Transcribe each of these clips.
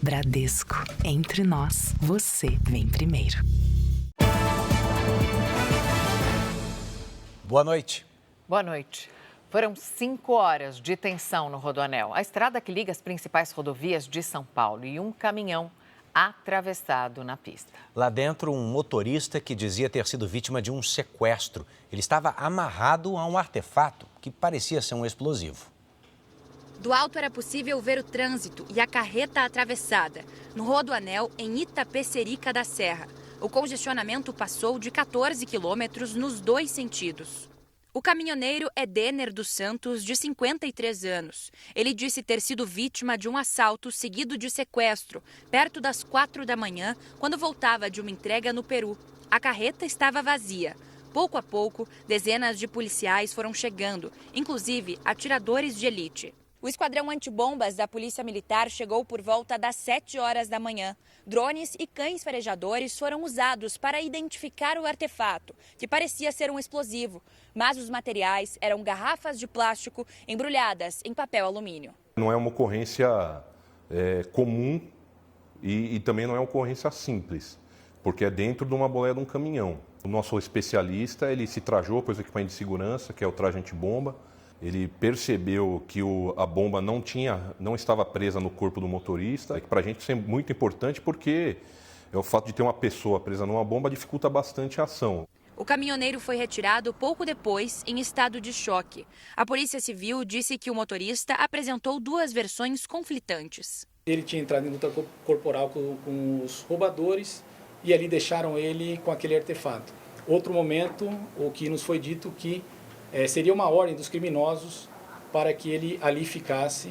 Bradesco. Entre nós, você vem primeiro. Boa noite. Boa noite. Foram 5 horas de tensão no Rodoanel, a estrada que liga as principais rodovias de São Paulo, e um caminhão atravessado na pista. Lá dentro, um motorista que dizia ter sido vítima de um sequestro. Ele estava amarrado a um artefato que parecia ser um explosivo. Do alto era possível ver o trânsito e a carreta atravessada, no Rodoanel, em Itapecerica da Serra. O congestionamento passou de 14 quilômetros nos 2 sentidos. O caminhoneiro é Denner dos Santos, de 53 anos. Ele disse ter sido vítima de um assalto seguido de sequestro, perto das 4 da manhã, quando voltava de uma entrega no Peru. A carreta estava vazia. Pouco a pouco, dezenas de policiais foram chegando, inclusive atiradores de elite. O esquadrão antibombas da Polícia Militar chegou por volta das 7 horas da manhã. Drones e cães farejadores foram usados para identificar o artefato, que parecia ser um explosivo. Mas os materiais eram garrafas de plástico embrulhadas em papel alumínio. Não é uma ocorrência comum e também não é uma ocorrência simples, porque é dentro de uma boleia de um caminhão. O nosso especialista, ele se trajou com o equipamento de segurança, que é o traje antibomba. Ele percebeu que a bomba não estava presa no corpo do motorista, que para a gente isso é muito importante porque o fato de ter uma pessoa presa numa bomba dificulta bastante a ação. O caminhoneiro foi retirado pouco depois, em estado de choque. A Polícia Civil disse que o motorista apresentou 2 versões conflitantes. Ele tinha entrado em luta corporal com os roubadores e ali deixaram ele com aquele artefato. Outro momento, o que nos foi dito que seria uma ordem dos criminosos para que ele ali ficasse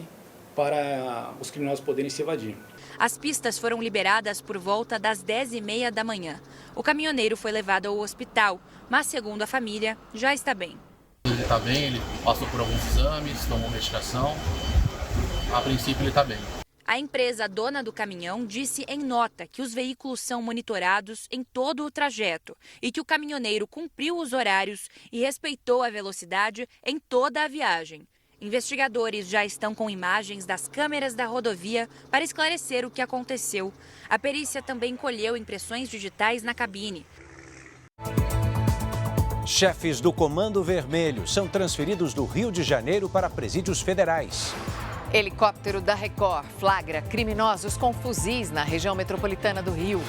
para os criminosos poderem se evadir. As pistas foram liberadas por volta das 10h30 da manhã. O caminhoneiro foi levado ao hospital, mas, segundo a família, já está bem. Ele está bem, ele passou por alguns exames, tomou medicação. A princípio, ele está bem. A empresa dona do caminhão disse em nota que os veículos são monitorados em todo o trajeto e que o caminhoneiro cumpriu os horários e respeitou a velocidade em toda a viagem. Investigadores já estão com imagens das câmeras da rodovia para esclarecer o que aconteceu. A perícia também colheu impressões digitais na cabine. Chefes do Comando Vermelho são transferidos do Rio de Janeiro para presídios federais. Helicóptero da Record flagra criminosos com fuzis na região metropolitana do Rio.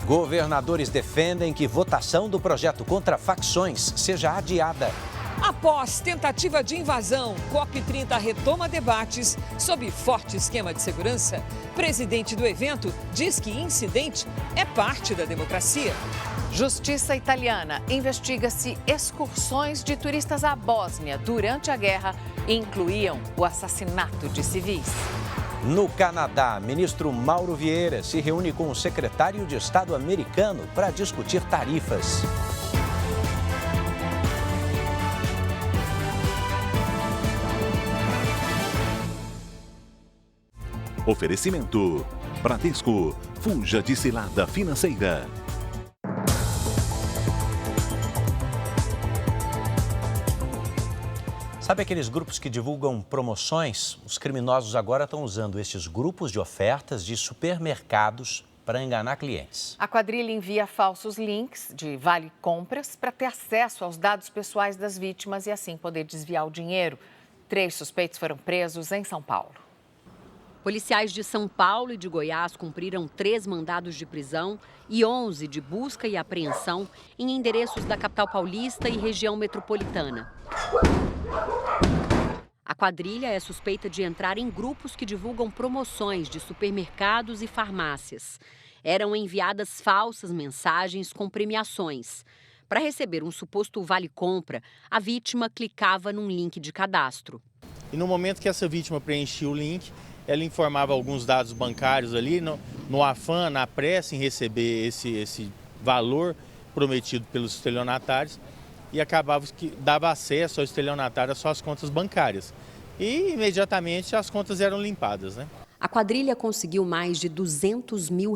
Governadores defendem que votação do projeto contra facções seja adiada. Após tentativa de invasão, COP30 retoma debates sob forte esquema de segurança. Presidente do evento diz que incidente é parte da democracia. Justiça italiana investiga se excursões de turistas à Bósnia durante a guerra incluíam o assassinato de civis. No Canadá, ministro Mauro Vieira se reúne com o secretário de Estado americano para discutir tarifas. Oferecimento: Bradesco, fuja de cilada financeira. Sabe aqueles grupos que divulgam promoções? Os criminosos agora estão usando esses grupos de ofertas de supermercados para enganar clientes. A quadrilha envia falsos links de vale-compras para ter acesso aos dados pessoais das vítimas e assim poder desviar o dinheiro. 3 suspeitos foram presos em São Paulo. Policiais de São Paulo e de Goiás cumpriram 3 mandados de prisão e 11 de busca e apreensão em endereços da capital paulista e região metropolitana. A quadrilha é suspeita de entrar em grupos que divulgam promoções de supermercados e farmácias. Eram enviadas falsas mensagens com premiações. Para receber um suposto vale-compra, a vítima clicava num link de cadastro. E no momento que essa vítima preenchia o link, ela informava alguns dados bancários ali, no afã, na pressa em receber esse valor prometido pelos estelionatários, e acabava que dava acesso ao estelionatário às suas contas bancárias. E imediatamente as contas eram limpadas, né? A quadrilha conseguiu mais de R$200 mil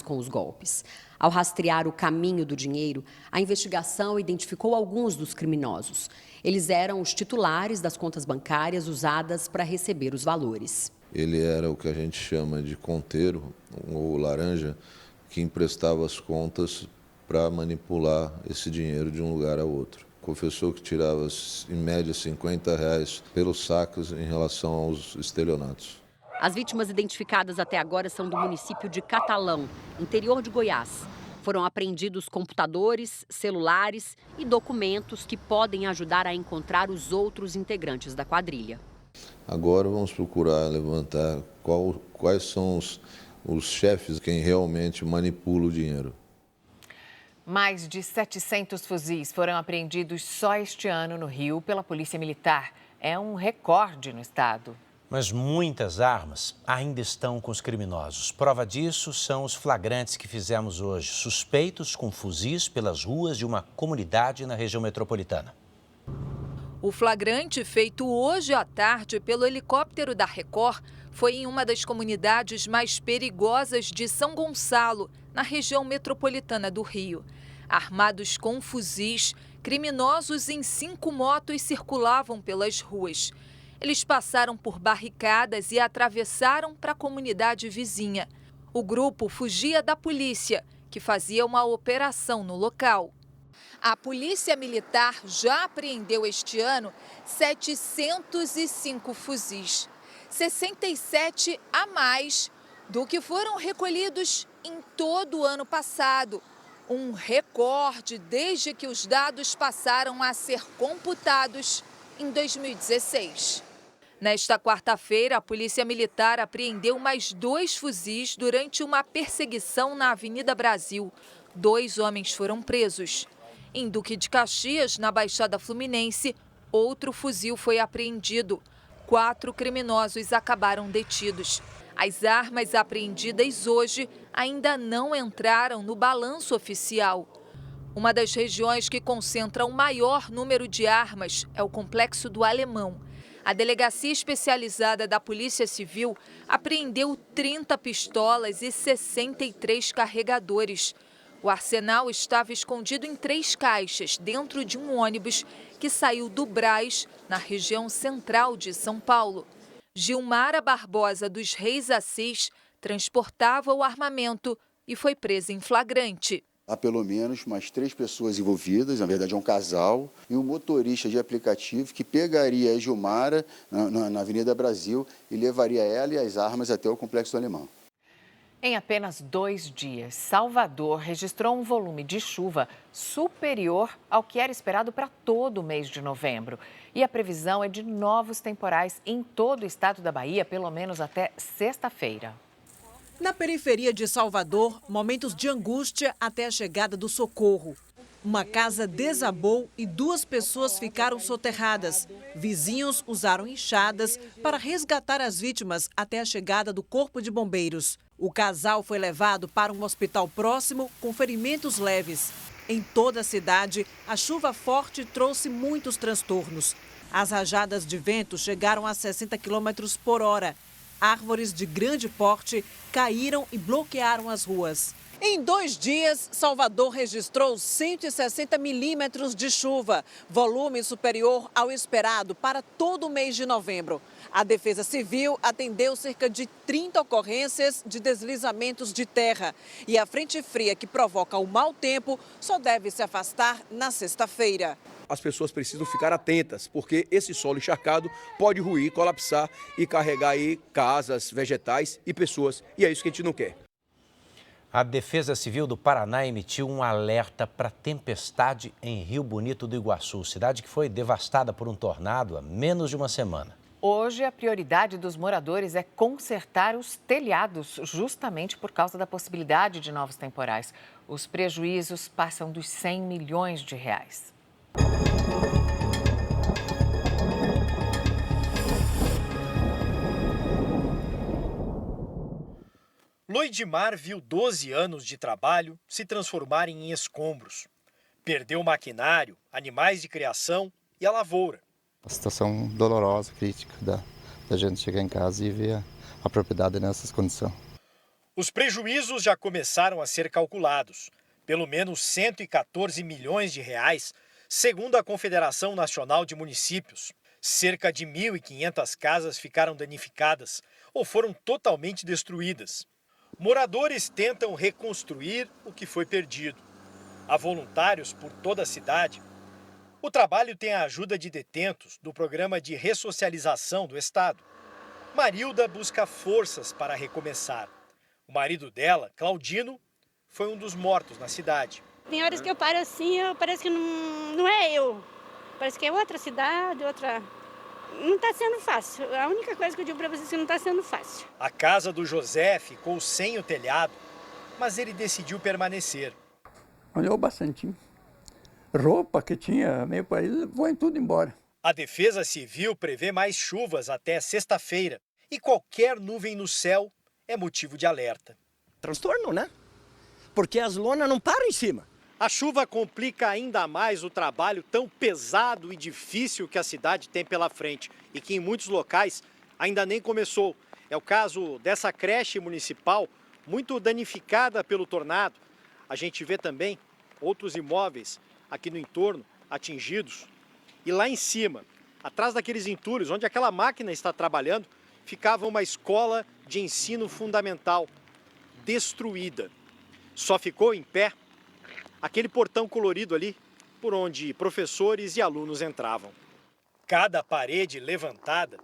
com os golpes. Ao rastrear o caminho do dinheiro, a investigação identificou alguns dos criminosos. Eles eram os titulares das contas bancárias usadas para receber os valores. Ele era o que a gente chama de conteiro, ou laranja, que emprestava as contas para manipular esse dinheiro de um lugar a outro. Confessou que tirava, em média, R$50 pelos saques em relação aos estelionatos. As vítimas identificadas até agora são do município de Catalão, interior de Goiás. Foram apreendidos computadores, celulares e documentos que podem ajudar a encontrar os outros integrantes da quadrilha. Agora vamos procurar levantar quais são os chefes, quem realmente manipula o dinheiro. Mais de 700 fuzis foram apreendidos só este ano no Rio pela Polícia Militar. É um recorde no estado. Mas muitas armas ainda estão com os criminosos. Prova disso são os flagrantes que fizemos hoje. Suspeitos com fuzis pelas ruas de uma comunidade na região metropolitana. O flagrante, feito hoje à tarde pelo helicóptero da Record, foi em uma das comunidades mais perigosas de São Gonçalo, na região metropolitana do Rio. Armados com fuzis, criminosos em 5 motos circulavam pelas ruas. Eles passaram por barricadas e atravessaram para a comunidade vizinha. O grupo fugia da polícia, que fazia uma operação no local. A Polícia Militar já apreendeu este ano 705 fuzis, 67 a mais do que foram recolhidos em todo o ano passado. Um recorde desde que os dados passaram a ser computados em 2016. Nesta quarta-feira, a Polícia Militar apreendeu mais 2 fuzis durante uma perseguição na Avenida Brasil. 2 homens foram presos. Em Duque de Caxias, na Baixada Fluminense, outro fuzil foi apreendido. 4 criminosos acabaram detidos. As armas apreendidas hoje ainda não entraram no balanço oficial. Uma das regiões que concentra o maior número de armas é o Complexo do Alemão. A Delegacia Especializada da Polícia Civil apreendeu 30 pistolas e 63 carregadores. O arsenal estava escondido em 3 caixas dentro de um ônibus que saiu do Brás, na região central de São Paulo. Gilmara Barbosa dos Reis Assis transportava o armamento e foi presa em flagrante. Há pelo menos mais 3 pessoas envolvidas, na verdade é um casal, e um motorista de aplicativo que pegaria a Gilmara na Avenida Brasil e levaria ela e as armas até o Complexo do Alemão. Em apenas 2 dias, Salvador registrou um volume de chuva superior ao que era esperado para todo o mês de novembro. E a previsão é de novos temporais em todo o estado da Bahia, pelo menos até sexta-feira. Na periferia de Salvador, momentos de angústia até a chegada do socorro. Uma casa desabou e 2 pessoas ficaram soterradas. Vizinhos usaram enxadas para resgatar as vítimas até a chegada do Corpo de Bombeiros. O casal foi levado para um hospital próximo com ferimentos leves. Em toda a cidade, a chuva forte trouxe muitos transtornos. As rajadas de vento chegaram a 60 km por hora. Árvores de grande porte caíram e bloquearam as ruas. Em 2 dias, Salvador registrou 160 milímetros de chuva, volume superior ao esperado para todo o mês de novembro. A Defesa Civil atendeu cerca de 30 ocorrências de deslizamentos de terra. E a frente fria que provoca o mau tempo só deve se afastar na sexta-feira. As pessoas precisam ficar atentas, porque esse solo encharcado pode ruir, colapsar e carregar aí casas, vegetais e pessoas. E é isso que a gente não quer. A Defesa Civil do Paraná emitiu um alerta para tempestade em Rio Bonito do Iguaçu, cidade que foi devastada por um tornado há menos de uma semana. Hoje, a prioridade dos moradores é consertar os telhados, justamente por causa da possibilidade de novos temporais. Os prejuízos passam dos 100 milhões de reais. Loidmar viu 12 anos de trabalho se transformarem em escombros. Perdeu o maquinário, animais de criação e a lavoura. A situação dolorosa, crítica da gente chegar em casa e ver a propriedade nessas condições. Os prejuízos já começaram a ser calculados. Pelo menos 114 milhões de reais, segundo a Confederação Nacional de Municípios. Cerca de 1.500 casas ficaram danificadas ou foram totalmente destruídas. Moradores tentam reconstruir o que foi perdido. Há voluntários por toda a cidade. O trabalho tem a ajuda de detentos do Programa de Ressocialização do Estado. Marilda busca forças para recomeçar. O marido dela, Claudino, foi um dos mortos na cidade. Tem horas que eu paro assim, parece que não é eu. Parece que é outra cidade, outra... Não está sendo fácil. A única coisa que eu digo para vocês é que não está sendo fácil. A casa do José ficou sem o telhado, mas ele decidiu permanecer. Olhou bastante. Roupa que tinha, meio país, foi tudo embora. A Defesa Civil prevê mais chuvas até sexta-feira e qualquer nuvem no céu é motivo de alerta. Transtorno, né? Porque as lonas não param em cima. A chuva complica ainda mais o trabalho tão pesado e difícil que a cidade tem pela frente e que em muitos locais ainda nem começou. É o caso dessa creche municipal muito danificada pelo tornado. A gente vê também outros imóveis aqui no entorno atingidos. E lá em cima, atrás daqueles entulhos onde aquela máquina está trabalhando, ficava uma escola de ensino fundamental destruída. Só ficou em pé aquele portão colorido ali, por onde professores e alunos entravam. Cada parede levantada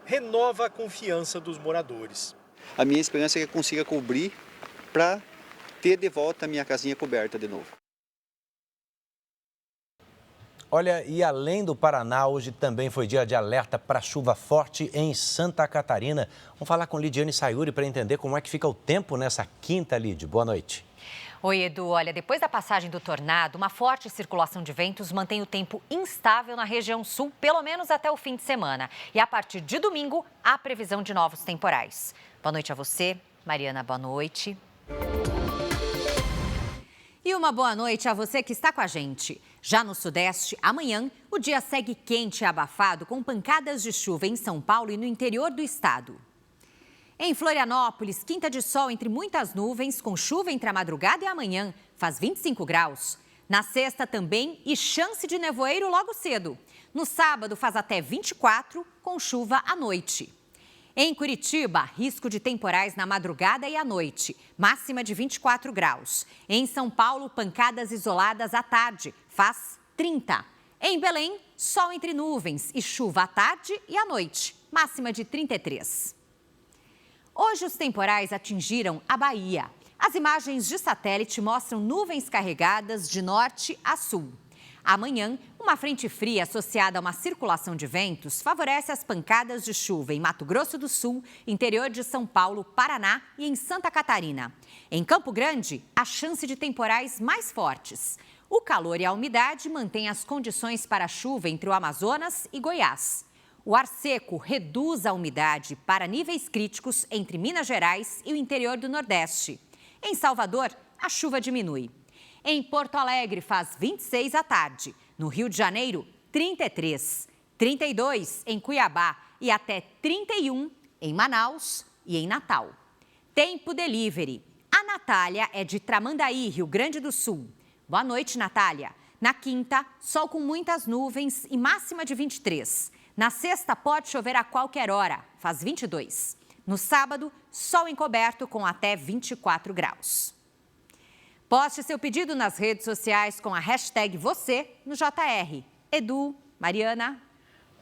renova a confiança dos moradores. A minha esperança é que eu consiga cobrir para ter de volta a minha casinha coberta de novo. Olha, e além do Paraná, hoje também foi dia de alerta para chuva forte em Santa Catarina. Vamos falar com Lidiane Sayuri para entender como é que fica o tempo nessa quinta, Lid. Boa noite. Oi, Edu. Olha, depois da passagem do tornado, uma forte circulação de ventos mantém o tempo instável na região sul, pelo menos até o fim de semana. E a partir de domingo, há previsão de novos temporais. Boa noite a você. Mariana, boa noite. E uma boa noite a você que está com a gente. Já no Sudeste, amanhã, o dia segue quente e abafado, com pancadas de chuva em São Paulo e no interior do estado. Em Florianópolis, quinta de sol entre muitas nuvens, com chuva entre a madrugada e amanhã, faz 25 graus. Na sexta também e chance de nevoeiro logo cedo. No sábado faz até 24, com chuva à noite. Em Curitiba, risco de temporais na madrugada e à noite, máxima de 24 graus. Em São Paulo, pancadas isoladas à tarde, faz 30. Em Belém, sol entre nuvens e chuva à tarde e à noite, máxima de 33. Hoje, os temporais atingiram a Bahia. As imagens de satélite mostram nuvens carregadas de norte a sul. Amanhã, uma frente fria associada a uma circulação de ventos favorece as pancadas de chuva em Mato Grosso do Sul, interior de São Paulo, Paraná e em Santa Catarina. Em Campo Grande, a chance de temporais mais fortes. O calor e a umidade mantêm as condições para chuva entre o Amazonas e Goiás. O ar seco reduz a umidade para níveis críticos entre Minas Gerais e o interior do Nordeste. Em Salvador, a chuva diminui. Em Porto Alegre, faz 26 à tarde. No Rio de Janeiro, 33. 32 em Cuiabá e até 31 em Manaus e em Natal. Tempo delivery. A Natália é de Tramandaí, Rio Grande do Sul. Boa noite, Natália. Na quinta, sol com muitas nuvens e máxima de 23. Na sexta, pode chover a qualquer hora, faz 22. No sábado, sol encoberto com até 24 graus. Poste seu pedido nas redes sociais com a hashtag você no JR. Edu, Mariana.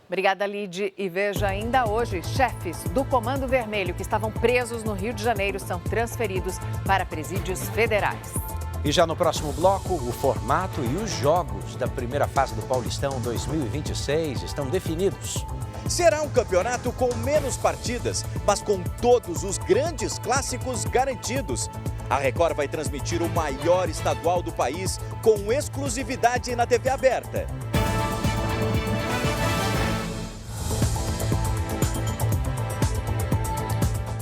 Obrigada, Lid. E veja ainda hoje, chefes do Comando Vermelho que estavam presos no Rio de Janeiro são transferidos para presídios federais. E já no próximo bloco, o formato e os jogos da primeira fase do Paulistão 2026 estão definidos. Será um campeonato com menos partidas, mas com todos os grandes clássicos garantidos. A Record vai transmitir o maior estadual do país com exclusividade na TV aberta.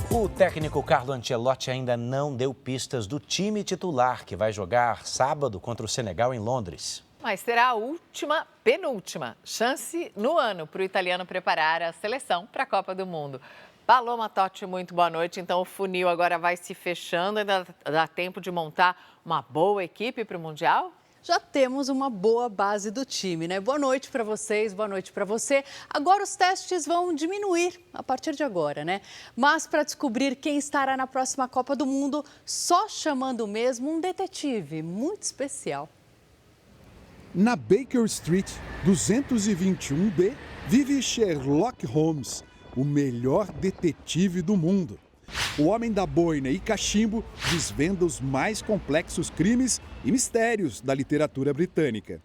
O técnico Carlo Ancelotti ainda não deu pistas do time titular que vai jogar sábado contra o Senegal em Londres. Mas será a penúltima chance no ano para o italiano preparar a seleção para a Copa do Mundo. Paloma Totti, muito boa noite. Então o funil agora vai se fechando, ainda dá tempo de montar uma boa equipe para o Mundial? já temos uma boa base do time, né? Boa noite para vocês, boa noite para você. Agora os testes vão diminuir a partir de agora, né? Mas para descobrir quem estará na próxima Copa do Mundo, só chamando mesmo um detetive muito especial. Na Baker Street 221B, vive Sherlock Holmes, o melhor detetive do mundo. O homem da boina e cachimbo desvenda os mais complexos crimes e mistérios da literatura britânica.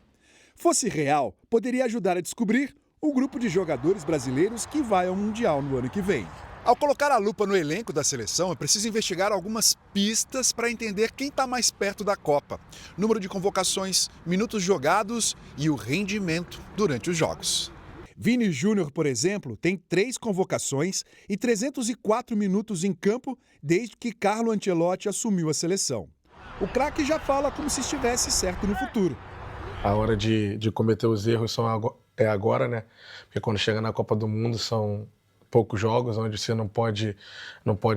Fosse real, poderia ajudar a descobrir o grupo de jogadores brasileiros que vai ao Mundial no ano que vem. Ao colocar a lupa no elenco da seleção, é preciso investigar algumas pistas para entender quem está mais perto da Copa. Número de convocações, minutos jogados e o rendimento durante os jogos. Vini Júnior, por exemplo, tem 3 convocações e 304 minutos em campo desde que Carlo Ancelotti assumiu a seleção. O craque já fala como se estivesse certo no futuro. A hora de cometer os erros é agora, né? Porque quando chega na Copa do Mundo são poucos jogos onde você não pode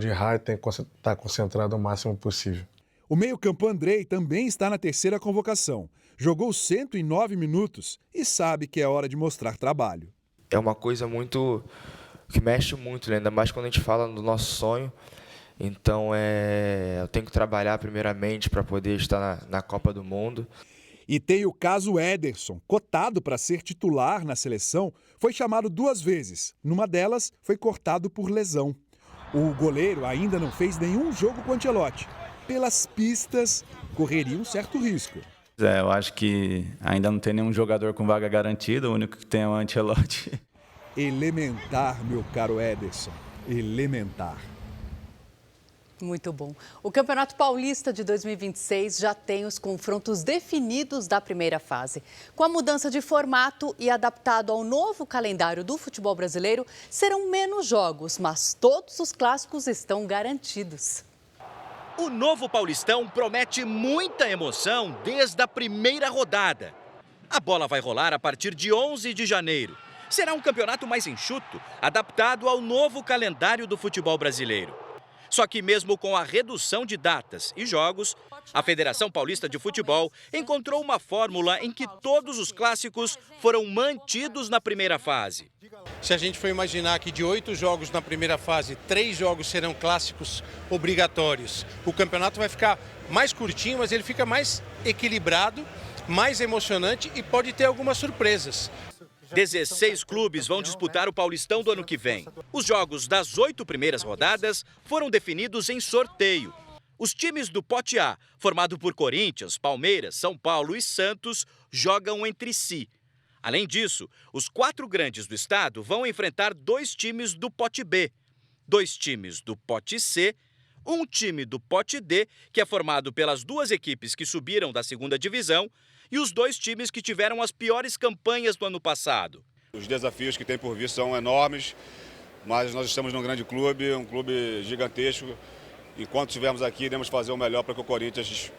errar e tem que estar concentrado o máximo possível. O meio-campo Andrei também está na 3ª convocação. Jogou 109 minutos e sabe que é hora de mostrar trabalho. É uma coisa muito que mexe muito, né? Ainda mais quando a gente fala do nosso sonho. Então eu tenho que trabalhar primeiramente para poder estar na Copa do Mundo. E tem o caso Ederson, cotado para ser titular na seleção, foi chamado 2 vezes. Numa delas, foi cortado por lesão. O goleiro ainda não fez nenhum jogo com Ancelotti. Pelas pistas, correria um certo risco. Eu acho que ainda não tem nenhum jogador com vaga garantida, o único que tem é o Ancelotti. Elementar, meu caro Ederson, elementar. Muito bom. O Campeonato Paulista de 2026 já tem os confrontos definidos da primeira fase. Com a mudança de formato e adaptado ao novo calendário do futebol brasileiro, serão menos jogos, mas todos os clássicos estão garantidos. O novo Paulistão promete muita emoção desde a primeira rodada. A bola vai rolar a partir de 11 de janeiro. Será um campeonato mais enxuto, adaptado ao novo calendário do futebol brasileiro. Só que mesmo com a redução de datas e jogos, a Federação Paulista de Futebol encontrou uma fórmula em que todos os clássicos foram mantidos na primeira fase. Se a gente for imaginar que de 8 jogos na primeira fase, 3 jogos serão clássicos obrigatórios, o campeonato vai ficar mais curtinho, mas ele fica mais equilibrado, mais emocionante e pode ter algumas surpresas. 16 clubes vão disputar o Paulistão do ano que vem. Os jogos das 8 primeiras rodadas foram definidos em sorteio. Os times do Pote A, formado por Corinthians, Palmeiras, São Paulo e Santos, jogam entre si. Além disso, os 4 grandes do estado vão enfrentar 2 times do Pote B, 2 times do Pote C, um time do Pote D, que é formado pelas 2 equipes que subiram da 2ª divisão, e os 2 times que tiveram as piores campanhas do ano passado. Os desafios que tem por vir são enormes, mas nós estamos num grande clube, um clube gigantesco. Enquanto estivermos aqui, iremos fazer o melhor para que o Corinthians,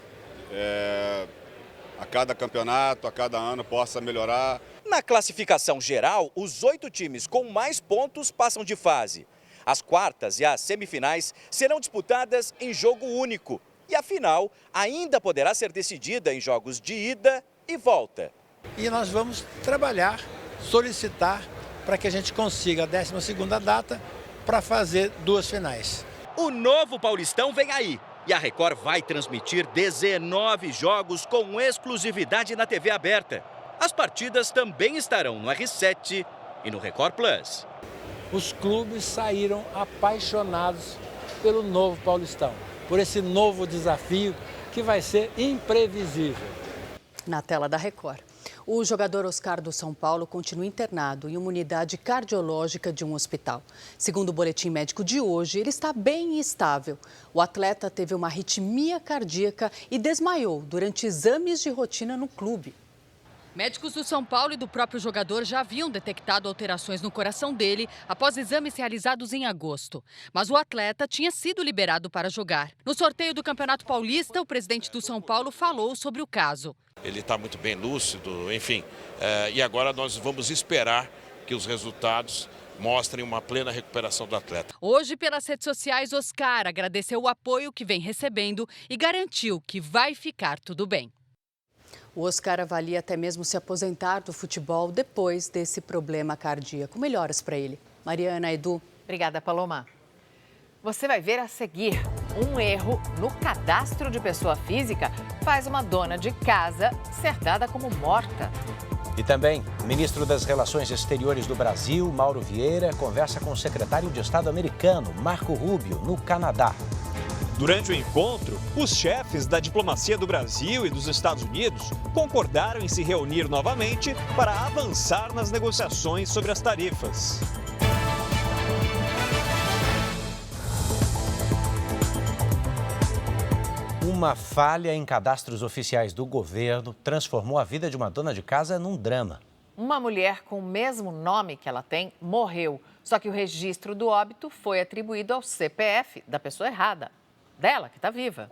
a cada campeonato, a cada ano, possa melhorar. Na classificação geral, os 8 times com mais pontos passam de fase. As quartas e as semifinais serão disputadas em jogo único. E a final ainda poderá ser decidida em jogos de ida e volta. E nós vamos trabalhar, solicitar para que a gente consiga a 12ª data para fazer 2 finais. O novo Paulistão vem aí e a Record vai transmitir 19 jogos com exclusividade na TV aberta. As partidas também estarão no R7 e no Record Plus. Os clubes saíram apaixonados pelo novo Paulistão, por esse novo desafio que vai ser imprevisível. Na tela da Record. O jogador Oscar do São Paulo continua internado em uma unidade cardiológica de um hospital. Segundo o boletim médico de hoje, ele está bem estável. O atleta teve uma arritmia cardíaca e desmaiou durante exames de rotina no clube. Médicos do São Paulo e do próprio jogador já haviam detectado alterações no coração dele após exames realizados em agosto. Mas o atleta tinha sido liberado para jogar. No sorteio do Campeonato Paulista, o presidente do São Paulo falou sobre o caso. Ele está muito bem lúcido, enfim. E agora nós vamos esperar que os resultados mostrem uma plena recuperação do atleta. Hoje, pelas redes sociais, Oscar agradeceu o apoio que vem recebendo e garantiu que vai ficar tudo bem. O Oscar avalia até mesmo se aposentar do futebol depois desse problema cardíaco. Melhoras para ele. Mariana, Edu. Obrigada, Paloma. Você vai ver a seguir. Um erro no cadastro de pessoa física faz uma dona de casa ser dada como morta. E também, o ministro das Relações Exteriores do Brasil, Mauro Vieira, conversa com o secretário de Estado americano, Marco Rubio, no Canadá. Durante o encontro, os chefes da diplomacia do Brasil e dos Estados Unidos concordaram em se reunir novamente para avançar nas negociações sobre as tarifas. Uma falha em cadastros oficiais do governo transformou a vida de uma dona de casa num drama. Uma mulher com o mesmo nome que ela tem morreu, só que o registro do óbito foi atribuído ao CPF da pessoa errada, dela que está viva.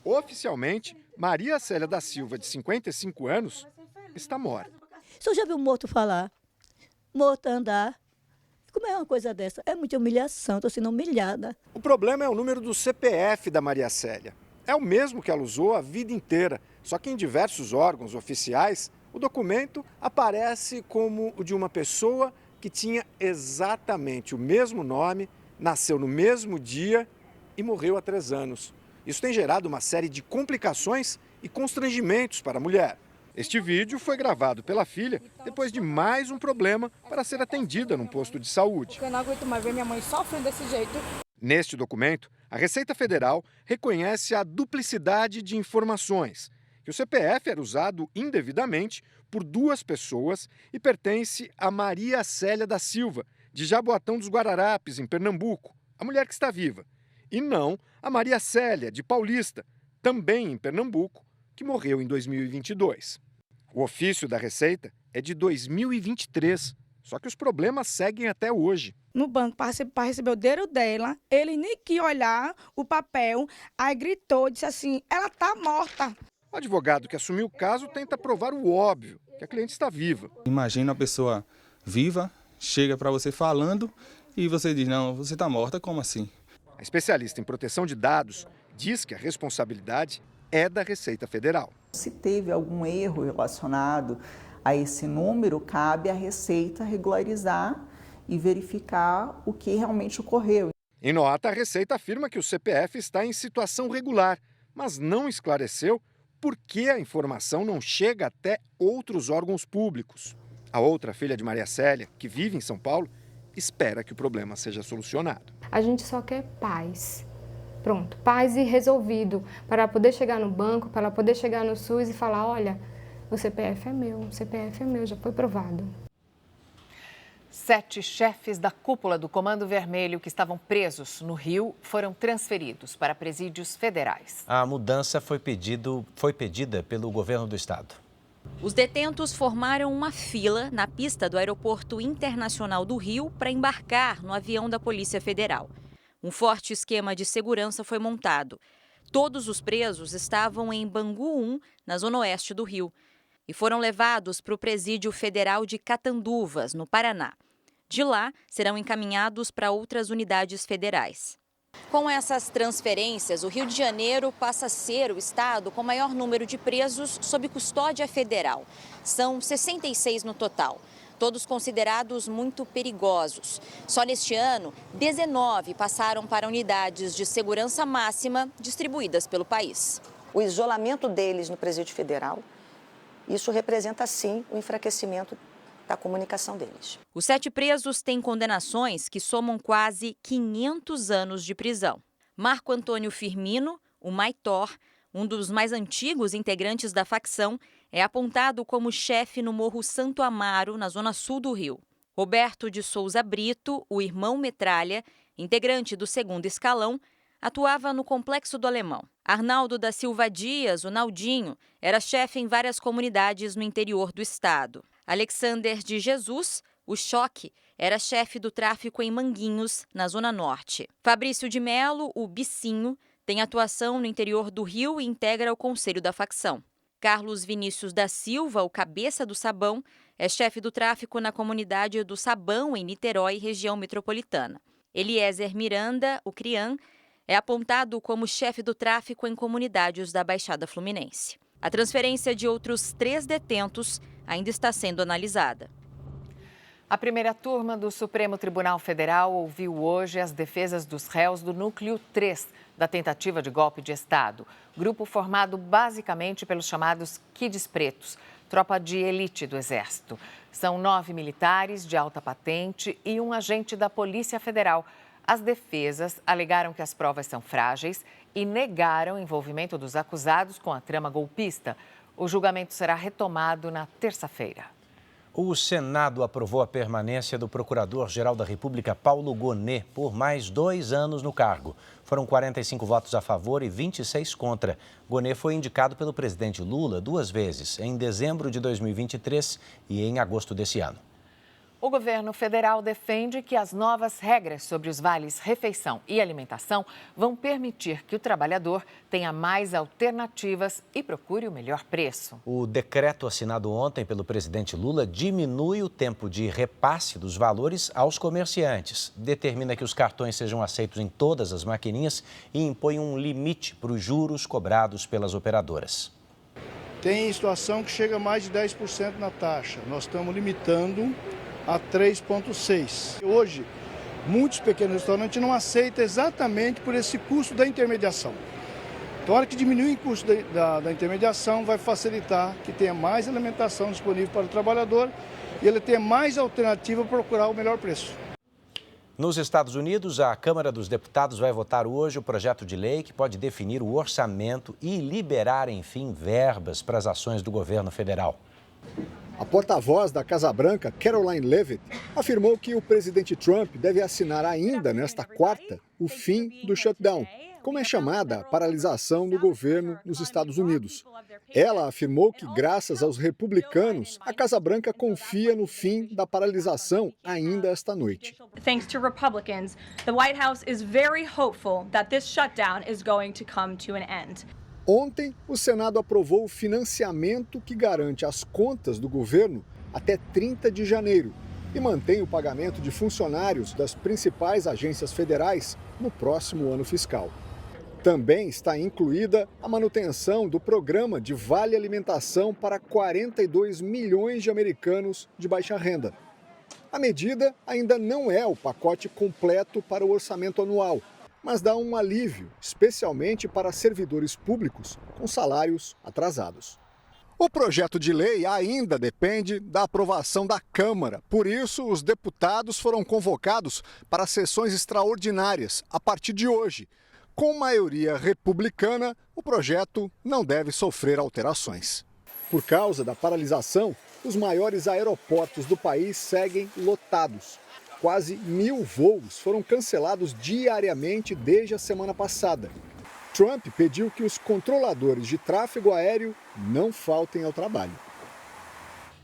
Oficialmente, Maria Célia da Silva, de 55 anos, está morta. O senhor já viu morto falar? Morto andar? Como é uma coisa dessa? É muita humilhação, estou sendo humilhada. O problema é o número do CPF da Maria Célia. É o mesmo que ela usou a vida inteira, só que em diversos órgãos oficiais, o documento aparece como o de uma pessoa que tinha exatamente o mesmo nome, nasceu no mesmo dia e morreu há 3 anos. Isso tem gerado uma série de complicações e constrangimentos para a mulher. Este vídeo foi gravado pela filha depois de mais um problema para ser atendida num posto de saúde. Eu não aguento mais ver minha mãe sofrendo desse jeito. Neste documento, a Receita Federal reconhece a duplicidade de informações, que o CPF era usado indevidamente por 2 pessoas e pertence a Maria Célia da Silva, de Jaboatão dos Guararapes, em Pernambuco, a mulher que está viva, e não a Maria Célia, de Paulista, também em Pernambuco, que morreu em 2022. O ofício da Receita é de 2023, só que os problemas seguem até hoje. No banco, para receber o dinheiro dela, ele nem quis olhar o papel, aí gritou, disse assim, ela está morta. O advogado que assumiu o caso tenta provar o óbvio, que a cliente está viva. Imagina uma pessoa viva, chega para você falando e você diz, não, você está morta, como assim? A especialista em proteção de dados diz que a responsabilidade é da Receita Federal. Se teve algum erro relacionado a esse número, cabe à Receita regularizar e verificar o que realmente ocorreu. Em nota, a Receita afirma que o CPF está em situação regular, mas não esclareceu por que a informação não chega até outros órgãos públicos. A outra filha de Maria Célia, que vive em São Paulo, espera que o problema seja solucionado. A gente só quer paz. Pronto, paz e resolvido, para poder chegar no banco, para poder chegar no SUS e falar, olha, o CPF é meu, já foi provado. 7 chefes da cúpula do Comando Vermelho que estavam presos no Rio foram transferidos para presídios federais. A mudança foi pedida pelo governo do estado. Os detentos formaram uma fila na pista do Aeroporto Internacional do Rio para embarcar no avião da Polícia Federal. Um forte esquema de segurança foi montado. Todos os presos estavam em Bangu 1, na zona oeste do Rio, e foram levados para o Presídio Federal de Catanduvas, no Paraná. De lá, serão encaminhados para outras unidades federais. Com essas transferências, o Rio de Janeiro passa a ser o estado com maior número de presos sob custódia federal. São 66 no total. Todos considerados muito perigosos. Só neste ano, 19 passaram para unidades de segurança máxima distribuídas pelo país. O isolamento deles no Presídio Federal, isso representa, sim, o enfraquecimento da comunicação deles. Os 7 presos têm condenações que somam quase 500 anos de prisão. Marco Antônio Firmino, o Maitor, um dos mais antigos integrantes da facção, é apontado como chefe no Morro Santo Amaro, na zona sul do Rio. Roberto de Souza Brito, o irmão Metralha, integrante do 2º escalão, atuava no Complexo do Alemão. Arnaldo da Silva Dias, o Naldinho, era chefe em várias comunidades no interior do estado. Alexander de Jesus, o Choque, era chefe do tráfico em Manguinhos, na zona norte. Fabrício de Melo, o Bicinho, tem atuação no interior do Rio e integra o conselho da facção. Carlos Vinícius da Silva, o Cabeça do Sabão, é chefe do tráfico na comunidade do Sabão, em Niterói, região metropolitana. Eliezer Miranda, o Crian, é apontado como chefe do tráfico em comunidades da Baixada Fluminense. A transferência de outros 3 detentos ainda está sendo analisada. A primeira turma do Supremo Tribunal Federal ouviu hoje as defesas dos réus do Núcleo 3 da tentativa de golpe de Estado. Grupo formado basicamente pelos chamados Kids Pretos, tropa de elite do Exército. São 9 militares de alta patente e um agente da Polícia Federal. As defesas alegaram que as provas são frágeis e negaram o envolvimento dos acusados com a trama golpista. O julgamento será retomado na terça-feira. O Senado aprovou a permanência do Procurador-Geral da República, Paulo Gonet, por mais 2 anos no cargo. Foram 45 votos a favor e 26 contra. Gonet foi indicado pelo presidente Lula 2 vezes, em dezembro de 2023 e em agosto desse ano. O governo federal defende que as novas regras sobre os vales refeição e alimentação vão permitir que o trabalhador tenha mais alternativas e procure o melhor preço. O decreto assinado ontem pelo presidente Lula diminui o tempo de repasse dos valores aos comerciantes, determina que os cartões sejam aceitos em todas as maquininhas e impõe um limite para os juros cobrados pelas operadoras. Tem situação que chega a mais de 10% na taxa. Nós estamos limitando a 3,6%. Hoje, muitos pequenos restaurantes não aceitam exatamente por esse custo da intermediação. Então, a hora que diminui o custo da intermediação, vai facilitar que tenha mais alimentação disponível para o trabalhador e ele tenha mais alternativa para procurar o melhor preço. Nos Estados Unidos, a Câmara dos Deputados vai votar hoje o projeto de lei que pode definir o orçamento e liberar, enfim, verbas para as ações do governo federal. A porta-voz da Casa Branca, Caroline Leavitt, afirmou que o presidente Trump deve assinar ainda nesta quarta o fim do shutdown, como é chamada a paralisação do governo nos Estados Unidos. Ela afirmou que, graças aos republicanos, a Casa Branca confia no fim da paralisação ainda esta noite. Thanks to Republicans, the White House is very hopeful that this shutdown is going to come to an end. Ontem, o Senado aprovou o financiamento que garante as contas do governo até 30 de janeiro e mantém o pagamento de funcionários das principais agências federais no próximo ano fiscal. Também está incluída a manutenção do programa de Vale Alimentação para 42 milhões de americanos de baixa renda. A medida ainda não é o pacote completo para o orçamento anual, mas dá um alívio, especialmente para servidores públicos com salários atrasados. O projeto de lei ainda depende da aprovação da Câmara. Por isso, os deputados foram convocados para sessões extraordinárias a partir de hoje. Com maioria republicana, o projeto não deve sofrer alterações. Por causa da paralisação, os maiores aeroportos do país seguem lotados. Quase 1.000 voos foram cancelados diariamente desde a semana passada. Trump pediu que os controladores de tráfego aéreo não faltem ao trabalho.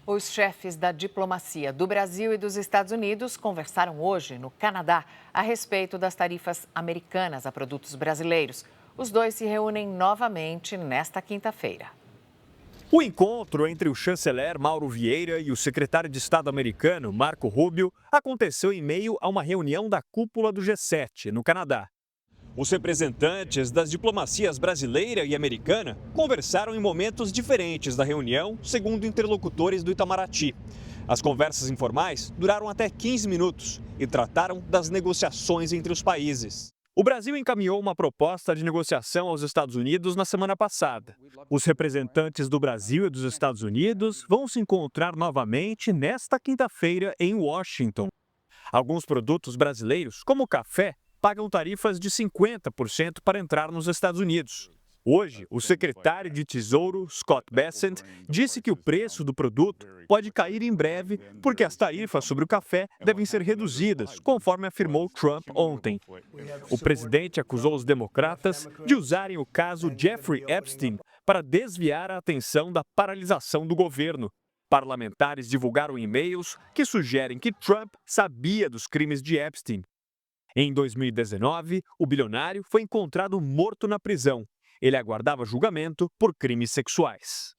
Os chefes da diplomacia do Brasil e dos Estados Unidos conversaram hoje no Canadá a respeito das tarifas americanas a produtos brasileiros. Os dois se reúnem novamente nesta quinta-feira. O encontro entre o chanceler Mauro Vieira e o secretário de Estado americano Marco Rubio aconteceu em meio a uma reunião da cúpula do G7, no Canadá. Os representantes das diplomacias brasileira e americana conversaram em momentos diferentes da reunião, segundo interlocutores do Itamaraty. As conversas informais duraram até 15 minutos e trataram das negociações entre os países. O Brasil encaminhou uma proposta de negociação aos Estados Unidos na semana passada. Os representantes do Brasil e dos Estados Unidos vão se encontrar novamente nesta quinta-feira em Washington. Alguns produtos brasileiros, como o café, pagam tarifas de 50% para entrar nos Estados Unidos. Hoje, o secretário de Tesouro, Scott Bessent, disse que o preço do produto pode cair em breve porque as tarifas sobre o café devem ser reduzidas, conforme afirmou Trump ontem. O presidente acusou os democratas de usarem o caso Jeffrey Epstein para desviar a atenção da paralisação do governo. Parlamentares divulgaram e-mails que sugerem que Trump sabia dos crimes de Epstein. Em 2019, o bilionário foi encontrado morto na prisão. Ele aguardava julgamento por crimes sexuais.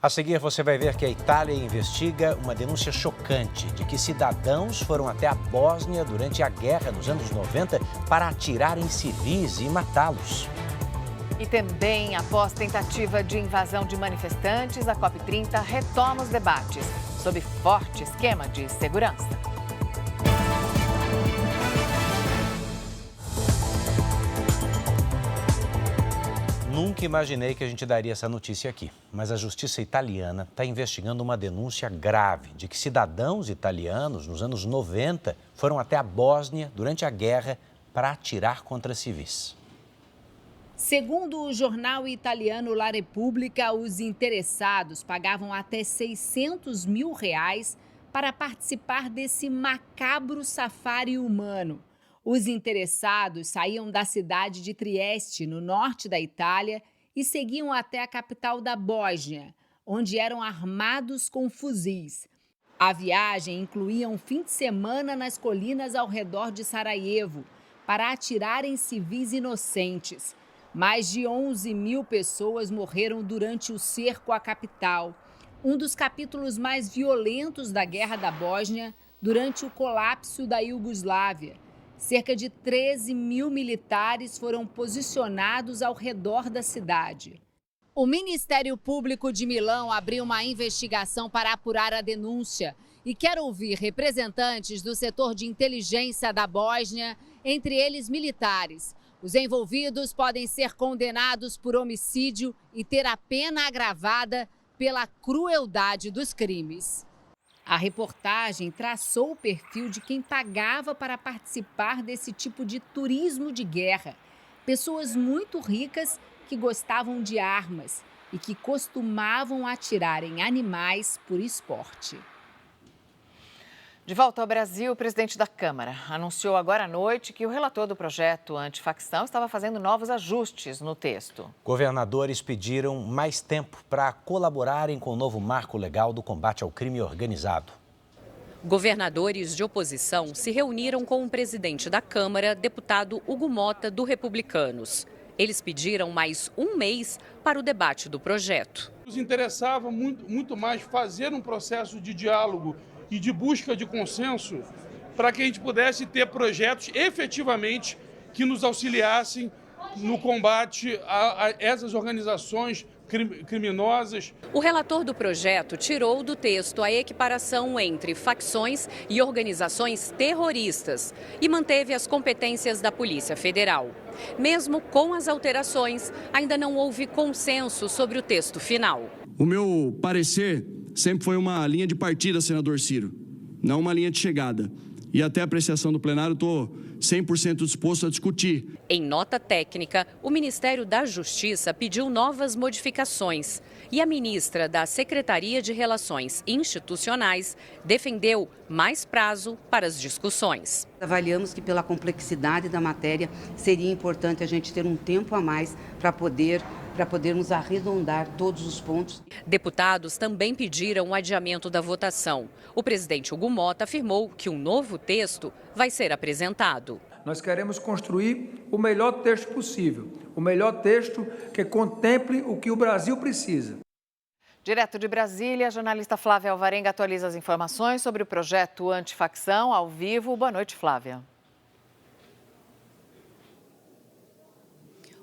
A seguir, você vai ver que a Itália investiga uma denúncia chocante de que cidadãos foram até a Bósnia durante a guerra nos anos 90 para atirar em civis e matá-los. E também, após tentativa de invasão de manifestantes, a COP30 retoma os debates sob forte esquema de segurança. Nunca imaginei que a gente daria essa notícia aqui, mas a justiça italiana está investigando uma denúncia grave de que cidadãos italianos, nos anos 90, foram até a Bósnia durante a guerra para atirar contra civis. Segundo o jornal italiano La Repubblica, os interessados pagavam até R$600 mil para participar desse macabro safari humano. Os interessados saíam da cidade de Trieste, no norte da Itália, e seguiam até a capital da Bósnia, onde eram armados com fuzis. A viagem incluía um fim de semana nas colinas ao redor de Sarajevo, para atirar em civis inocentes. Mais de 11 mil pessoas morreram durante o cerco à capital, um dos capítulos mais violentos da Guerra da Bósnia durante o colapso da Iugoslávia. Cerca de 13 mil militares foram posicionados ao redor da cidade. O Ministério Público de Milão abriu uma investigação para apurar a denúncia e quer ouvir representantes do setor de inteligência da Bósnia, entre eles militares. Os envolvidos podem ser condenados por homicídio e ter a pena agravada pela crueldade dos crimes. A reportagem traçou o perfil de quem pagava para participar desse tipo de turismo de guerra. Pessoas muito ricas que gostavam de armas e que costumavam atirar em animais por esporte. De volta ao Brasil, o presidente da Câmara anunciou agora à noite que o relator do projeto antifacção estava fazendo novos ajustes no texto. Governadores pediram mais tempo para colaborarem com o novo marco legal do combate ao crime organizado. Governadores de oposição se reuniram com o presidente da Câmara, deputado Hugo Mota, do Republicanos. Eles pediram mais um mês para o debate do projeto. Nos interessava muito mais fazer um processo de diálogo e de busca de consenso para que a gente pudesse ter projetos efetivamente que nos auxiliassem no combate a essas organizações criminosas. O relator do projeto tirou do texto a equiparação entre facções e organizações terroristas e manteve as competências da Polícia Federal. Mesmo com as alterações, ainda não houve consenso sobre o texto final. O meu parecer sempre foi uma linha de partida, senador Ciro, não uma linha de chegada. E até a apreciação do plenário, estou 100% disposto a discutir. Em nota técnica, o Ministério da Justiça pediu novas modificações e a ministra da Secretaria de Relações Institucionais defendeu mais prazo para as discussões. Avaliamos que pela complexidade da matéria seria importante a gente ter um tempo a mais para podermos arredondar todos os pontos. Deputados também pediram o adiamento da votação. O presidente Hugo Mota afirmou que um novo texto vai ser apresentado. Nós queremos construir o melhor texto possível, o melhor texto que contemple o que o Brasil precisa. Direto de Brasília, a jornalista Flávia Alvarenga atualiza as informações sobre o projeto antifacção ao vivo. Boa noite, Flávia.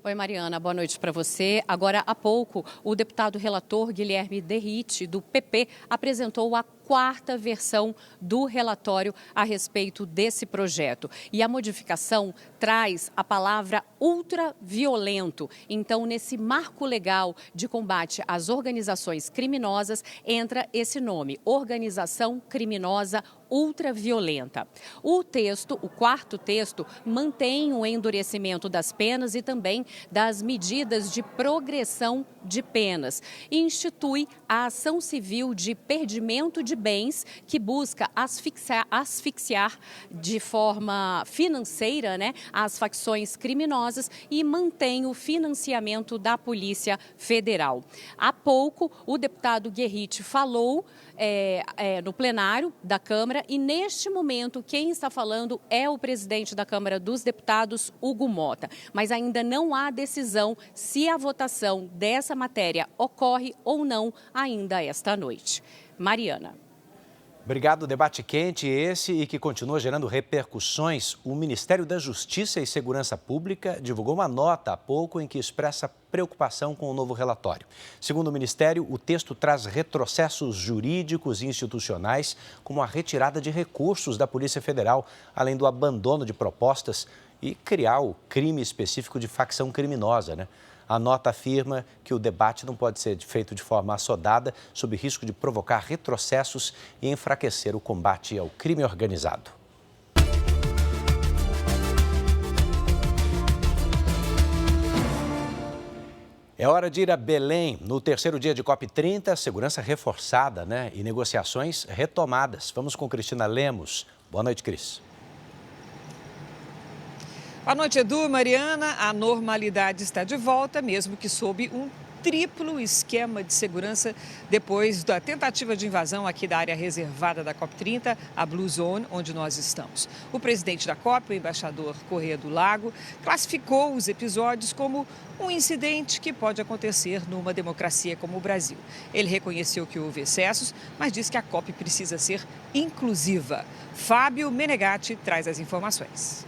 Oi, Mariana, boa noite para você. Agora, há pouco, o deputado relator Guilherme Derrite, do PP, apresentou a quarta versão do relatório a respeito desse projeto. E a modificação traz a palavra ultraviolento. Então, nesse marco legal de combate às organizações criminosas, entra esse nome, Organização Criminosa Ultraviolenta. O texto, o quarto texto, mantém o endurecimento das penas e também das medidas de progressão de penas e institui a ação civil de perdimento de bens que busca asfixiar de forma financeira, as facções criminosas e mantém o financiamento da Polícia Federal. Há pouco, o deputado Guerrite falou no plenário da Câmara e, neste momento, quem está falando é o presidente da Câmara dos Deputados, Hugo Mota. Mas ainda não há decisão se a votação dessa matéria ocorre ou não ainda esta noite. Mariana. Obrigado, debate quente esse e que continua gerando repercussões. O Ministério da Justiça e Segurança Pública divulgou uma nota há pouco em que expressa preocupação com o novo relatório. Segundo o Ministério, o texto traz retrocessos jurídicos e institucionais, como a retirada de recursos da Polícia Federal, além do abandono de propostas e criar o crime específico de facção criminosa, né? A nota afirma que o debate não pode ser feito de forma assodada, sob risco de provocar retrocessos e enfraquecer o combate ao crime organizado. É hora de ir a Belém. No terceiro dia de COP30, segurança reforçada, né? E negociações retomadas. Vamos com Cristina Lemos. Boa noite, Cris. Boa noite, Edu, Mariana. A normalidade está de volta, mesmo que sob um triplo esquema de segurança depois da tentativa de invasão aqui da área reservada da COP30, a Blue Zone, onde nós estamos. O presidente da COP, o embaixador Corrêa do Lago, classificou os episódios como um incidente que pode acontecer numa democracia como o Brasil. Ele reconheceu que houve excessos, mas disse que a COP precisa ser inclusiva. Fábio Menegatti traz as informações.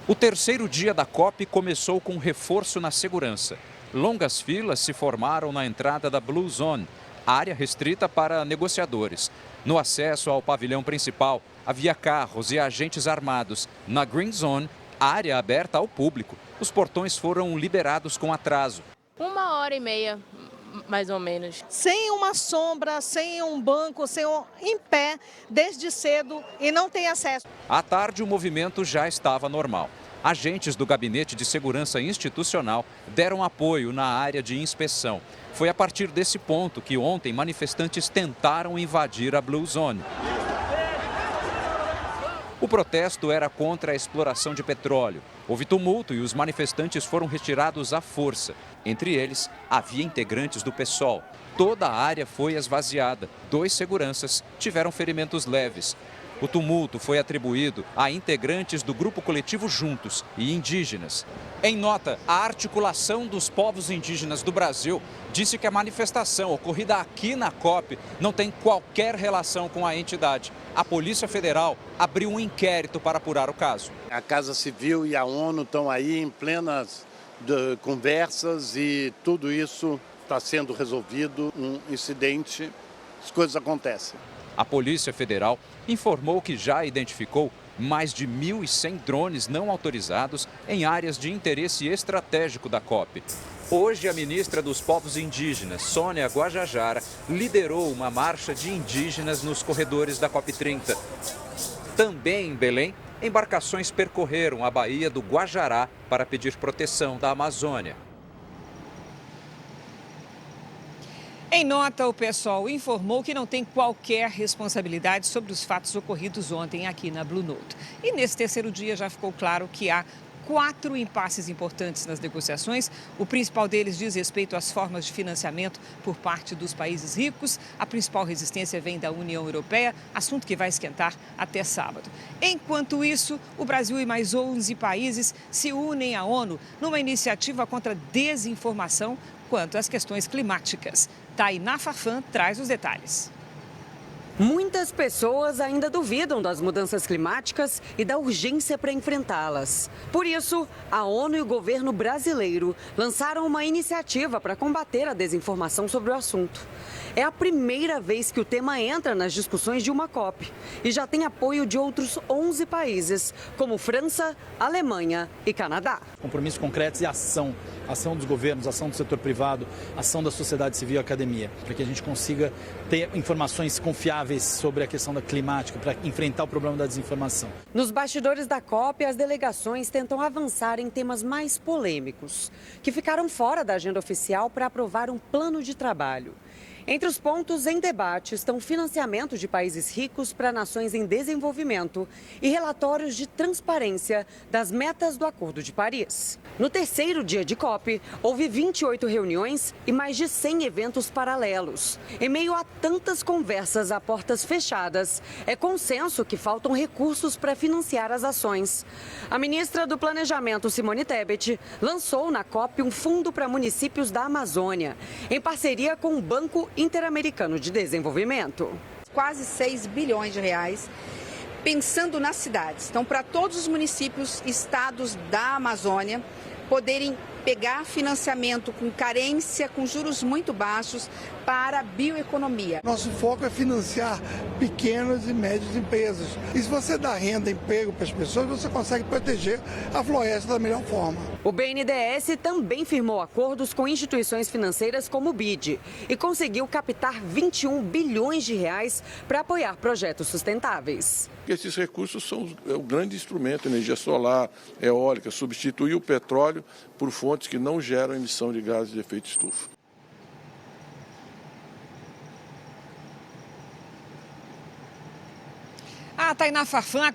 O terceiro dia da COP começou com reforço na segurança. Longas filas se formaram na entrada da Blue Zone, área restrita para negociadores. No acesso ao pavilhão principal, havia carros e agentes armados. Na Green Zone, área aberta ao público, os portões foram liberados com atraso. 1h30, mais ou menos. Sem uma sombra, sem um banco, em pé, desde cedo e não tem acesso. À tarde, o movimento já estava normal. Agentes do Gabinete de Segurança Institucional deram apoio na área de inspeção. Foi a partir desse ponto que ontem manifestantes tentaram invadir a Blue Zone. O protesto era contra a exploração de petróleo. Houve tumulto e os manifestantes foram retirados à força. Entre eles, havia integrantes do PSOL. Toda a área foi esvaziada. 2 seguranças tiveram ferimentos leves. O tumulto foi atribuído a integrantes do Grupo Coletivo Juntos e indígenas. Em nota, a Articulação dos Povos Indígenas do Brasil disse que a manifestação ocorrida aqui na COP não tem qualquer relação com a entidade. A Polícia Federal abriu um inquérito para apurar o caso. A Casa Civil e a ONU estão aí em plenas conversas e tudo isso está sendo resolvido. Um incidente, as coisas acontecem. A Polícia Federal informou que já identificou mais de 1.100 drones não autorizados em áreas de interesse estratégico da COP. Hoje, a ministra dos Povos Indígenas, Sônia Guajajara, liderou uma marcha de indígenas nos corredores da COP30. Também em Belém, embarcações percorreram a Baía do Guajará para pedir proteção da Amazônia. Em nota, o PSOL informou que não tem qualquer responsabilidade sobre os fatos ocorridos ontem aqui na Blue Note. E nesse terceiro dia já ficou claro que há 4 impasses importantes nas negociações. O principal deles diz respeito às formas de financiamento por parte dos países ricos. A principal resistência vem da União Europeia, assunto que vai esquentar até sábado. Enquanto isso, o Brasil e mais 11 países se unem à ONU numa iniciativa contra a desinformação quanto às questões climáticas. Tainá Farfan traz os detalhes. Muitas pessoas ainda duvidam das mudanças climáticas e da urgência para enfrentá-las. Por isso, a ONU e o governo brasileiro lançaram uma iniciativa para combater a desinformação sobre o assunto. É a primeira vez que o tema entra nas discussões de uma COP e já tem apoio de outros 11 países, como França, Alemanha e Canadá. Compromissos concretos e ação. Ação dos governos, ação do setor privado, ação da sociedade civil e academia, para que a gente consiga ter informações confiáveis sobre a questão da climática, para enfrentar o problema da desinformação. Nos bastidores da COP, as delegações tentam avançar em temas mais polêmicos, que ficaram fora da agenda oficial para aprovar um plano de trabalho. Entre os pontos em debate estão financiamento de países ricos para nações em desenvolvimento e relatórios de transparência das metas do Acordo de Paris. No terceiro dia de COP, houve 28 reuniões e mais de 100 eventos paralelos. Em meio a tantas conversas a portas fechadas, é consenso que faltam recursos para financiar as ações. A ministra do Planejamento, Simone Tebet, lançou na COP um fundo para municípios da Amazônia, em parceria com o Banco Interamericano de Desenvolvimento. quase 6 bilhões de reais, pensando nas cidades. Então, para todos os municípios, estados da Amazônia poderem pegar financiamento com carência, com juros muito baixos para a bioeconomia. Nosso foco é financiar pequenas e médias empresas. E se você dá renda e emprego para as pessoas, você consegue proteger a floresta da melhor forma. O BNDES também firmou acordos com instituições financeiras como o BID e conseguiu captar 21 bilhões de reais para apoiar projetos sustentáveis. Esses recursos são o grande instrumento, energia solar, eólica, substituir o petróleo por fontes que não geram emissão de gases de efeito estufa. A Tainá Farfan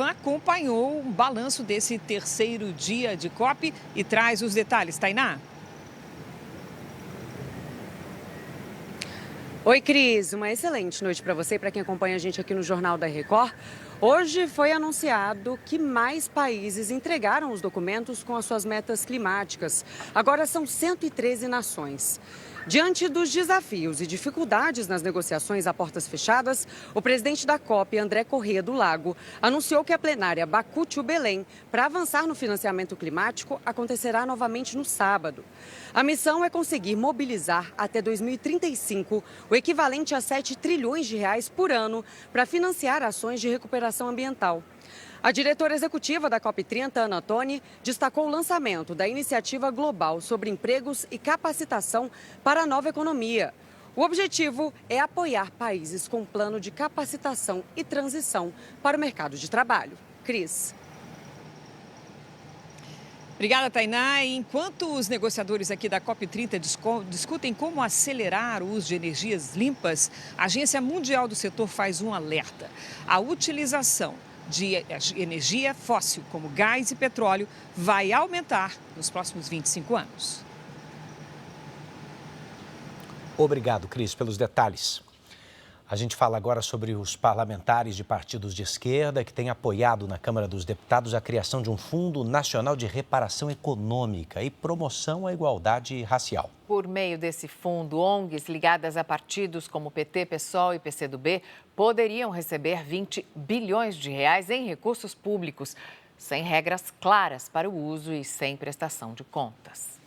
acompanhou o balanço desse terceiro dia de COP e traz os detalhes. Tainá? Oi, Cris. Uma excelente noite para você e para quem acompanha a gente aqui no Jornal da Record. Hoje foi anunciado que mais países entregaram os documentos com as suas metas climáticas. Agora são 113 nações. Diante dos desafios e dificuldades nas negociações a portas fechadas, o presidente da COP, André Corrêa do Lago, anunciou que a plenária Baku-Belém, para avançar no financiamento climático, acontecerá novamente no sábado. A missão é conseguir mobilizar até 2035 o equivalente a 7 trilhões de reais por ano para financiar ações de recuperação ambiental. A diretora executiva da COP30, Ana Toni, destacou o lançamento da Iniciativa Global sobre Empregos e Capacitação para a Nova Economia. O objetivo é apoiar países com plano de capacitação e transição para o mercado de trabalho. Cris. Obrigada, Tainá. Enquanto os negociadores aqui da COP30 discutem como acelerar o uso de energias limpas, a Agência Mundial do Setor faz um alerta. A utilização de energia fóssil, como gás e petróleo, vai aumentar nos próximos 25 anos. Obrigado, Cris, pelos detalhes. A gente fala agora sobre os parlamentares de partidos de esquerda que têm apoiado na Câmara dos Deputados a criação de um Fundo Nacional de Reparação Econômica e Promoção à Igualdade Racial. Por meio desse fundo, ONGs ligadas a partidos como PT, PSOL e PCdoB poderiam receber 20 bilhões de reais em recursos públicos, sem regras claras para o uso e sem prestação de contas.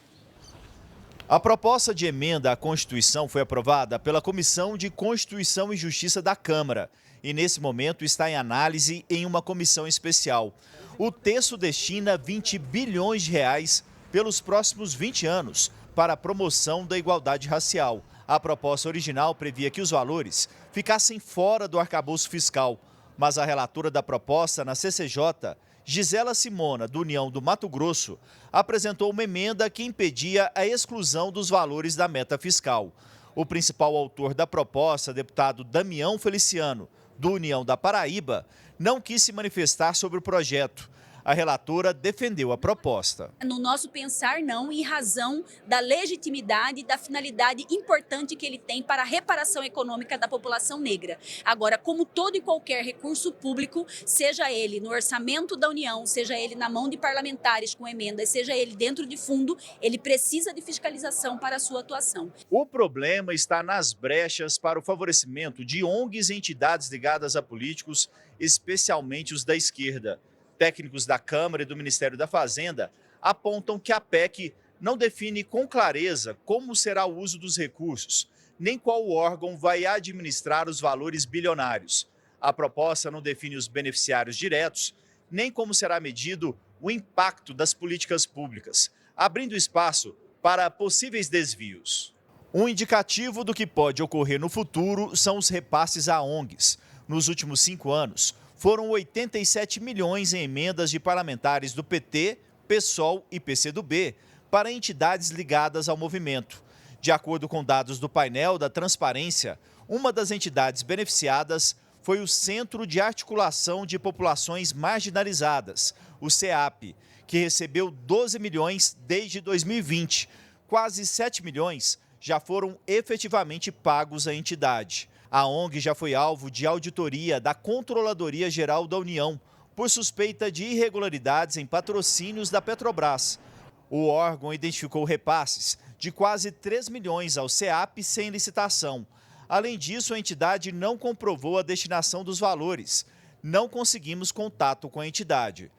A proposta de emenda à Constituição foi aprovada pela Comissão de Constituição e Justiça da Câmara e, nesse momento, está em análise em uma comissão especial. O texto destina 20 bilhões de reais pelos próximos 20 anos para a promoção da igualdade racial. A proposta original previa que os valores ficassem fora do arcabouço fiscal, mas a relatora da proposta na CCJ, Gisela Simona, do União do Mato Grosso, apresentou uma emenda que impedia a exclusão dos valores da meta fiscal. O principal autor da proposta, deputado Damião Feliciano, do União da Paraíba, não quis se manifestar sobre o projeto. A relatora defendeu a proposta. No nosso pensar, não, em razão da legitimidade e da finalidade importante que ele tem para a reparação econômica da população negra. Agora, como todo e qualquer recurso público, seja ele no orçamento da União, seja ele na mão de parlamentares com emendas, seja ele dentro de fundo, ele precisa de fiscalização para a sua atuação. O problema está nas brechas para o favorecimento de ONGs e entidades ligadas a políticos, especialmente os da esquerda. Técnicos da Câmara e do Ministério da Fazenda apontam que a PEC não define com clareza como será o uso dos recursos, nem qual órgão vai administrar os valores bilionários. A proposta não define os beneficiários diretos, nem como será medido o impacto das políticas públicas, abrindo espaço para possíveis desvios. Um indicativo do que pode ocorrer no futuro são os repasses a ONGs. Nos últimos 5 anos, foram 87 milhões em emendas de parlamentares do PT, PSOL e PCdoB para entidades ligadas ao movimento. De acordo com dados do painel da Transparência, uma das entidades beneficiadas foi o Centro de Articulação de Populações Marginalizadas, o CEAP, que recebeu 12 milhões desde 2020. Quase 7 milhões já foram efetivamente pagos à entidade. A ONG já foi alvo de auditoria da Controladoria Geral da União por suspeita de irregularidades em patrocínios da Petrobras. O órgão identificou repasses de quase 3 milhões ao CEAP sem licitação. Além disso, a entidade não comprovou a destinação dos valores. Não conseguimos contato com a entidade.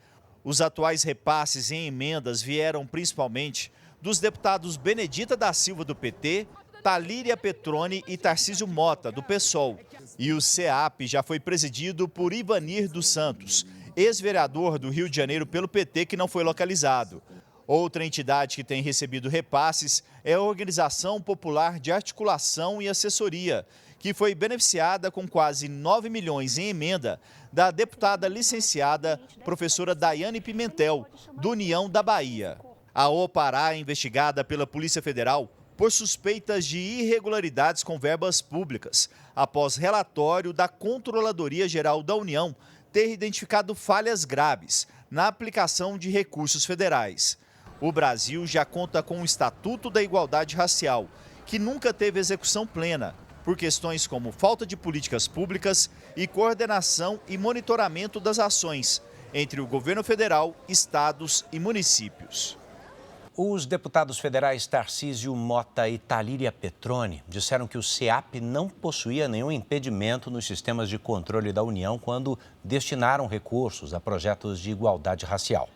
Os atuais repasses em emendas vieram principalmente dos deputados Benedita da Silva, do PT, Talíria Petroni e Tarcísio Mota, do PSOL. E o CEAP já foi presidido por Ivanir dos Santos, ex-vereador do Rio de Janeiro pelo PT, que não foi localizado. Outra entidade que tem recebido repasses é a Organização Popular de Articulação e Assessoria, que foi beneficiada com quase 9 milhões em emenda da deputada licenciada professora Daiane Pimentel, do União da Bahia. A Opará é investigada pela Polícia Federal por suspeitas de irregularidades com verbas públicas, após relatório da Controladoria Geral da União ter identificado falhas graves na aplicação de recursos federais. O Brasil já conta com o Estatuto da Igualdade Racial, que nunca teve execução plena, por questões como falta de políticas públicas e coordenação e monitoramento das ações entre o governo federal, estados e municípios. Os deputados federais Tarcísio Mota e Talíria Petroni disseram que o CEAP não possuía nenhum impedimento nos sistemas de controle da União quando destinaram recursos a projetos de igualdade racial.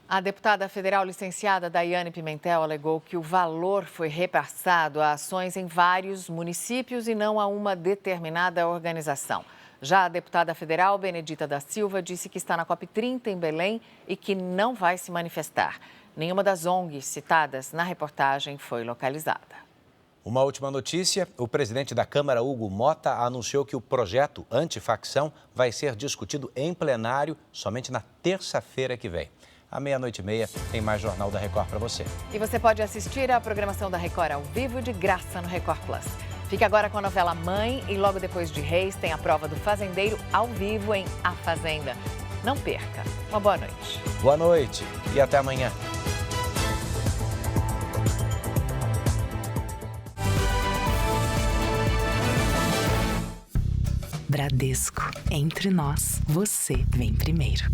A deputada federal licenciada Daiane Pimentel alegou que o valor foi repassado a ações em vários municípios e não a uma determinada organização. Já a deputada federal Benedita da Silva disse que está na COP30 em Belém e que não vai se manifestar. Nenhuma das ONGs citadas na reportagem foi localizada. Uma última notícia: o presidente da Câmara, Hugo Mota, anunciou que o projeto antifacção vai ser discutido em plenário somente na terça-feira que vem. À 00:30 tem mais Jornal da Record para você. E você pode assistir a programação da Record ao vivo de graça no Record Plus. Fique agora com a novela Mãe e logo depois de Reis tem a prova do Fazendeiro ao vivo em A Fazenda. Não perca. Uma boa noite. Boa noite e até amanhã. Bradesco. Entre nós, você vem primeiro.